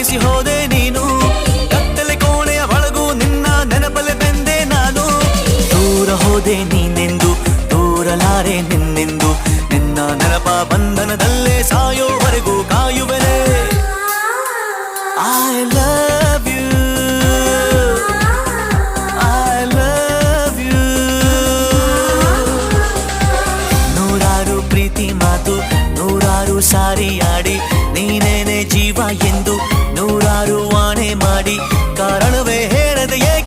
ಅಳಿಸಿ ಹೋದೆ ನೀನು ಕತ್ತಲೆ ಕೋಣೆಯ ಒಳಗೂ ನಿನ್ನ ನೆನಪಲೆ ಬೆಂದೆ ನಾನು ದೂರ ಹೋದೆ ನೀನೆಂದು ದೂರಲಾರೆ ನಿನ್ನೆಂದು ನಿನ್ನ ನೆನಪ ಬಂಧನದಲ್ಲೇ ಸಾಯೋವರೆಗೂ ಕಾಯುವೆನೆ I love you I love you ನೂರಾರು ಪ್ರೀತಿ ಮಾತು ನೂರಾರು ಸಾರಿ ಆಡಿ ನೀನೇನೆ ಜೀವ ಎಂದು ನೂರಾರು ಆಣೆ ಮಾಡಿ ಕಾರಣವೇ